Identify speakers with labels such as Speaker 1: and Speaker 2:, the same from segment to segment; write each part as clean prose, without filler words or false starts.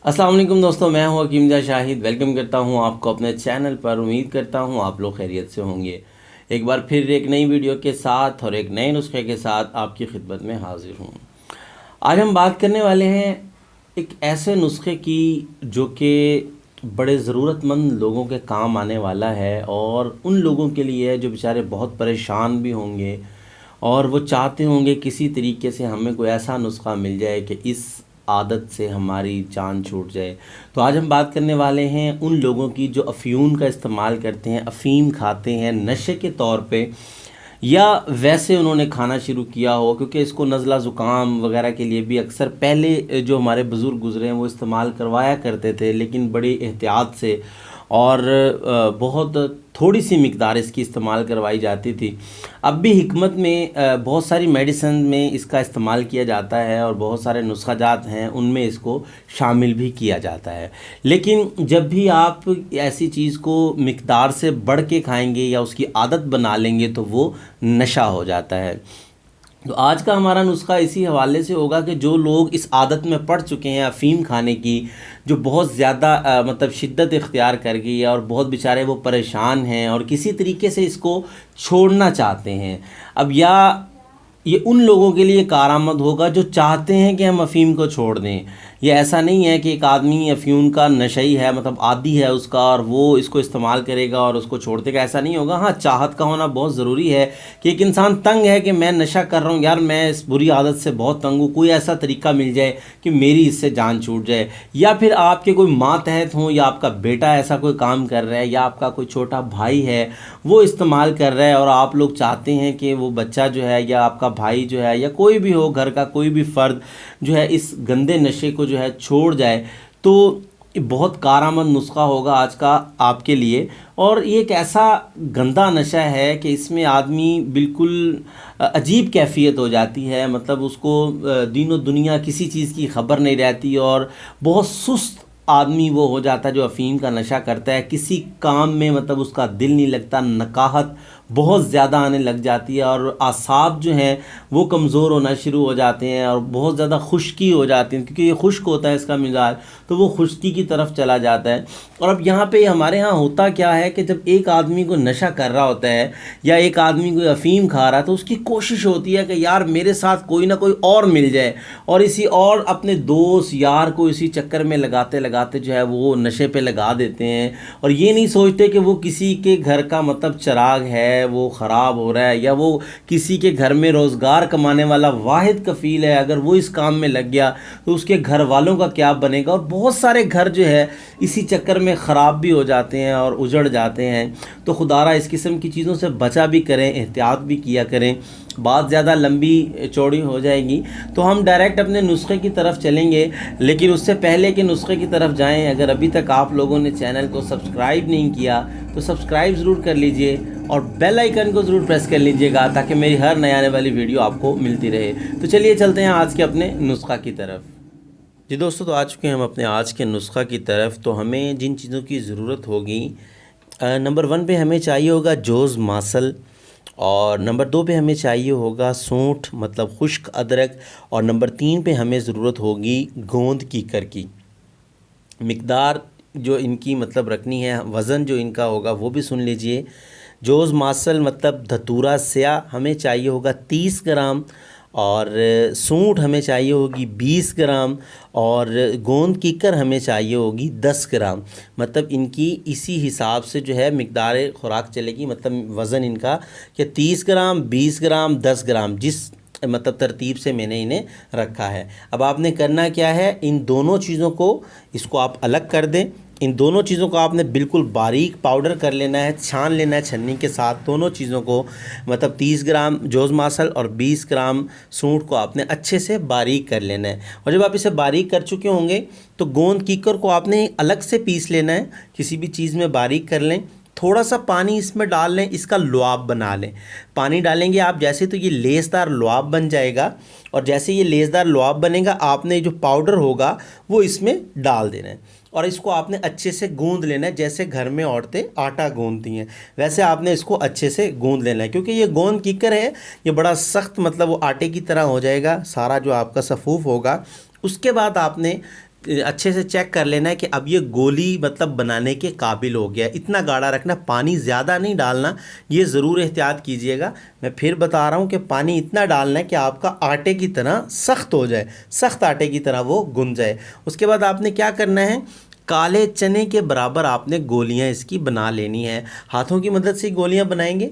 Speaker 1: अस्सलाम वालेकुम दोस्तों, मैं हूं हकीम जा शाहिद। वेलकम करता हूं आपको अपने चैनल पर। उम्मीद करता हूं आप लोग खैरियत से होंगे। एक बार फिर एक नई वीडियो के साथ और एक नए नुस्खे के साथ आपकी खिदमत में हाजिर हूं। आज हम बात करने वाले हैं एक ऐसे नुस्खे की जो कि बड़े ज़रूरतमंद लोगों के काम आने वाला है, और उन लोगों के लिए जो बेचारे बहुत परेशान भी होंगे और वो चाहते होंगे किसी तरीके से हमें कोई ऐसा नुस्खा मिल जाए कि इस आदत से हमारी जान छूट जाए। तो आज हम बात करने वाले हैं उन लोगों की जो अफ़ीम का इस्तेमाल करते हैं, अफ़ीम खाते हैं नशे के तौर पे, या वैसे उन्होंने खाना शुरू किया हो, क्योंकि इसको नज़ला ज़ुकाम वगैरह के लिए भी अक्सर पहले जो हमारे बुज़ुर्ग गुज़रे हैं वो इस्तेमाल करवाया करते थे, लेकिन बड़ी एहतियात से और बहुत थोड़ी सी मिक़दार इसकी इस्तेमाल करवाई जाती थी। अब भी हिकमत में बहुत सारी मेडिसिन में इसका इस्तेमाल किया जाता है और बहुत सारे नुस्ख़ाजात हैं उनमें इसको शामिल भी किया जाता है। लेकिन जब भी आप ऐसी चीज़ को मिक़दार से बढ़ के खाएंगे या उसकी आदत बना लेंगे तो वो नशा हो जाता है। तो आज का हमारा नुस्खा इसी हवाले से होगा कि जो लोग इस आदत में पड़ चुके हैं अफ़ीम खाने की, जो बहुत ज़्यादा मतलब शिद्दत इख्तियार कर गई है और बहुत बेचारे वो परेशान हैं और किसी तरीके से इसको छोड़ना चाहते हैं। अब या ये उन लोगों के लिए कारआमद होगा जो चाहते हैं कि हम अफ़ीम को छोड़ दें। ये ऐसा नहीं है कि एक आदमी अफ़ीम का नशई है, मतलब आदी है उसका, और वो इसको इस्तेमाल करेगा और उसको छोड़ देगा, ऐसा नहीं होगा। हाँ, चाहत का होना बहुत ज़रूरी है कि एक इंसान तंग है कि मैं नशा कर रहा हूँ, यार मैं इस बुरी आदत से बहुत तंग हूँ, कोई ऐसा तरीका मिल जाए कि मेरी इससे जान छूट जाए। या फिर आपके कोई मातहत हों, या आपका बेटा ऐसा कोई काम कर रहा है, या आपका कोई छोटा भाई है वो इस्तेमाल कर रहा है और आप लोग चाहते हैं कि वो बच्चा जो है या आपका भाई जो है या कोई भी हो, घर का कोई भी फ़र्द जो है इस गंदे नशे को जो है छोड़ जाए, तो ये बहुत कारआमद नुस्खा होगा आज का आपके लिए। और ये एक ऐसा गंदा नशा है कि इसमें आदमी बिल्कुल अजीब कैफियत हो जाती है, मतलब उसको दीनों दुनिया किसी चीज़ की ख़बर नहीं रहती और बहुत सुस्त आदमी वो हो जाता है जो अफ़ीम का नशा करता है। किसी काम में मतलब उसका दिल नहीं लगता, नकाहत बहुत ज़्यादा आने लग जाती है और आसाब जो हैं वो कमज़ोर होना शुरू हो जाते हैं और बहुत ज़्यादा खुश्की हो जाती है, क्योंकि ये खुश्क होता है इसका मिजाज, तो वो खुश्की की तरफ चला जाता है। और अब यहाँ पे हमारे यहाँ होता क्या है कि जब एक आदमी को नशा कर रहा होता है या एक आदमी को अफ़ीम खा रहा है तो उसकी कोशिश होती है कि यार मेरे साथ कोई ना कोई और मिल जाए, और इसी और अपने दोस्त यार को इसी चक्कर में लगाते लगाते जो है वो नशे पे लगा देते हैं। और ये नहीं सोचते कि वो किसी के घर का मतलब चिराग है, वो ख़राब हो रहा है, या वो किसी के घर में रोज़गार कमाने वाला वाहिद कफ़ील है, अगर वो इस काम में लग गया तो उसके घर वालों का क्या बनेगा। और बहुत सारे घर जो है इसी चक्कर में ख़राब भी हो जाते हैं और उजड़ जाते हैं। तो खुदारा इस किस्म की चीज़ों से बचा भी करें, एहतियात भी किया करें। बात ज़्यादा लंबी चौड़ी हो जाएगी तो हम डायरेक्ट अपने नुस्खे की तरफ चलेंगे, लेकिन उससे पहले कि नुस्खे की तरफ जाएं, अगर अभी तक आप लोगों ने चैनल को सब्सक्राइब नहीं किया तो सब्सक्राइब ज़रूर कर लीजिए और बेल आइकन को ज़रूर प्रेस कर लीजिएगा ताकि मेरी हर नई आने वाली वीडियो आपको मिलती रहे। तो चलिए चलते हैं आज के अपने नुस्खा की तरफ। जी दोस्तों, तो आ चुके हैं हम अपने आज के नुस्खा की तरफ। तो हमें जिन चीज़ों की ज़रूरत होगी, नंबर 1 पे हमें चाहिए होगा जोज़ मासल, और नंबर 2 पे हमें चाहिए होगा सूंठ मतलब खुश्क अदरक, और नंबर 3 पे हमें ज़रूरत होगी गोंद कीकर की। मिक़दार जो इनकी मतलब रखनी है, वज़न जो इनका होगा वो भी सुन लीजिए। जोज़ मासल मतलब धतूरा स्या हमें चाहिए होगा 30 ग्राम, और सूंठ हमें चाहिए होगी 20 ग्राम, और गोंद कीकर हमें चाहिए होगी 10 ग्राम। मतलब इनकी इसी हिसाब से जो है मिक़दार खुराक चलेगी, मतलब वज़न इनका कि 30 ग्राम, 20 ग्राम, 10 ग्राम, जिस मतलब तरतीब से मैंने इन्हें रखा है। अब आपने करना क्या है, इन दोनों चीज़ों को इसको आप अलग कर दें। इन दोनों चीज़ों को आपने बिल्कुल बारीक पाउडर कर लेना है, छान लेना है छन्नी के साथ दोनों चीज़ों को, मतलब 30 ग्राम जोज़ मासल और 20 ग्राम सूंठ को आपने अच्छे से बारीक कर लेना है। और जब आप इसे बारीक कर चुके होंगे तो गोंद कीकर को आपने अलग से पीस लेना है, किसी भी चीज़ में बारीक कर लें। थोड़ा सा पानी इसमें डाल लें, इसका लुआब बना लें। पानी डालेंगे आप जैसे तो ये लेसदार लुआब बन जाएगा, और जैसे ये लेसदार लुआब बनेगा आपने जो पाउडर होगा वो इसमें डाल देना है और इसको आपने अच्छे से गूंद लेना है। जैसे घर में औरतें आटा गूंदती हैं वैसे आपने इसको अच्छे से गूंद लेना है, क्योंकि ये गोंद कीकर है, ये बड़ा सख्त मतलब वो आटे की तरह हो जाएगा सारा जो आपका सफ़ूफ होगा। उसके बाद आपने اچھے سے چیک کر لینا ہے کہ اب یہ گولی مطلب بنانے کے قابل ہو گیا ہے، اتنا گاڑھا رکھنا، پانی زیادہ نہیں ڈالنا، یہ ضرور احتیاط کیجئے گا۔ میں پھر بتا رہا ہوں کہ پانی اتنا ڈالنا ہے کہ آپ کا آٹے کی طرح سخت ہو جائے، سخت آٹے کی طرح وہ گن جائے۔ اس کے بعد آپ نے کیا کرنا ہے، کالے چنے کے برابر آپ نے گولیاں اس کی بنا لینی ہیں، ہاتھوں کی مدد سے گولیاں بنائیں گے،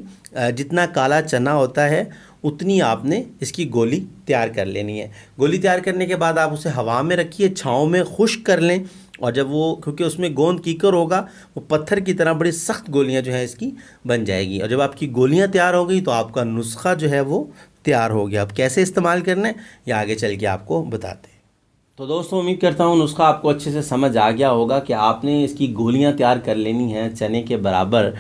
Speaker 1: جتنا کالا چنا ہوتا ہے اتنی آپ نے اس کی گولی تیار کر لینی ہے۔ گولی تیار کرنے کے بعد آپ اسے ہوا میں رکھیے، چھاؤں میں خشک کر لیں، اور جب وہ، کیونکہ اس میں گوند کیکر ہوگا، وہ پتھر کی طرح بڑی سخت گولیاں جو ہیں اس کی بن جائے گی، اور جب آپ کی گولیاں تیار ہو گئی تو آپ کا نسخہ جو ہے وہ تیار ہو گیا۔ اب کیسے استعمال کرنا ہے یہ آگے چل کے آپ کو بتاتے ہیں۔ تو دوستوں امید کرتا ہوں نسخہ آپ کو اچھے سے سمجھ آ گیا ہوگا کہ آپ نے اس کی گولیاں تیار کر لینی ہیں چنے کے برابر،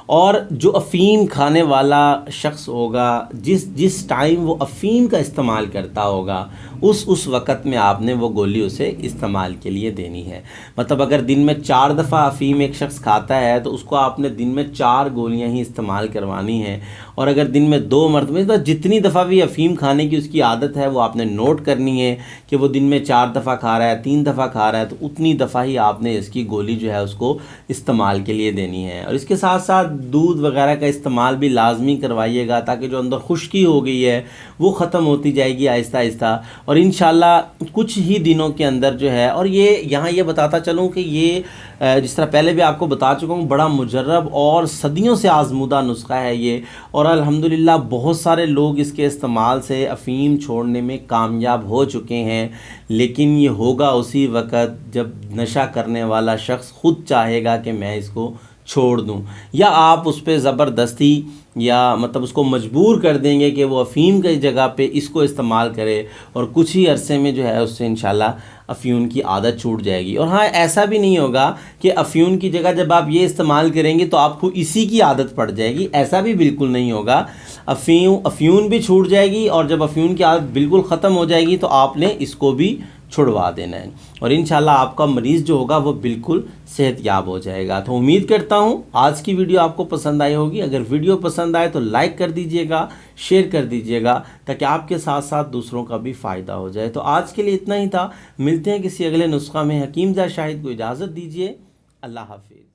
Speaker 1: اور جو افیم کھانے والا شخص ہوگا، جس ٹائم وہ افیم کا استعمال کرتا ہوگا، اس وقت میں آپ نے وہ گولی اسے استعمال کے لیے دینی ہے۔ مطلب اگر دن میں 4 دفعہ افیم ایک شخص کھاتا ہے تو اس کو آپ نے دن میں 4 گولیاں ہی استعمال کروانی ہیں، اور اگر دن میں 2 مرتبہ، تو جتنی دفعہ بھی افیم کھانے کی اس کی عادت ہے وہ آپ نے نوٹ کرنی ہے کہ وہ دن میں 4 دفعہ کھا رہا ہے، 3 دفعہ کھا رہا ہے، تو اتنی دفعہ ہی آپ نے اس کی گولی جو ہے اس کو استعمال کے لیے دینی ہے۔ اور اس کے ساتھ ساتھ دودھ وغیرہ کا استعمال بھی لازمی کروائیے گا، تاکہ جو اندر خشکی ہو گئی ہے وہ ختم ہوتی جائے گی آہستہ آہستہ، اور انشاءاللہ کچھ ہی دنوں کے اندر جو ہے، اور یہ یہاں یہ بتاتا چلوں کہ یہ جس طرح پہلے بھی آپ کو بتا چکا ہوں، بڑا مجرب اور صدیوں سے آزمودہ نسخہ ہے یہ، اور الحمدللہ بہت سارے لوگ اس کے استعمال سے افیم چھوڑنے میں کامیاب ہو چکے ہیں، لیکن یہ ہوگا اسی وقت جب نشہ کرنے والا شخص خود چاہے گا کہ میں اس کو چھوڑ دوں، یا آپ اس پہ زبردستی یا مطلب اس کو مجبور کر دیں گے کہ وہ افیم کی جگہ پہ اس کو استعمال کرے، اور کچھ ہی عرصے میں جو ہے اس سے انشاءاللہ افیون کی عادت چھوٹ جائے گی۔ اور ہاں، ایسا بھی نہیں ہوگا کہ افیون کی جگہ جب آپ یہ استعمال کریں گے تو آپ کو اسی کی عادت پڑ جائے گی، ایسا بھی بالکل نہیں ہوگا۔ افیون بھی چھوٹ جائے گی، اور جب افیون کی عادت بالکل ختم ہو جائے گی تو آپ نے اس کو بھی چھڑوا دینا ہے، اور انشاءاللہ آپ کا مریض جو ہوگا وہ بالکل صحت یاب ہو جائے گا۔ تو امید کرتا ہوں آج کی ویڈیو آپ کو پسند آئی ہوگی۔ اگر ویڈیو پسند آئے تو لائک کر دیجئے گا، شیئر کر دیجئے گا، تاکہ آپ کے ساتھ ساتھ دوسروں کا بھی فائدہ ہو جائے۔ تو آج کے لیے اتنا ہی تھا، ملتے ہیں کسی اگلے نسخہ میں۔ حکیم زا شاہد کو اجازت دیجئے، اللہ حافظ۔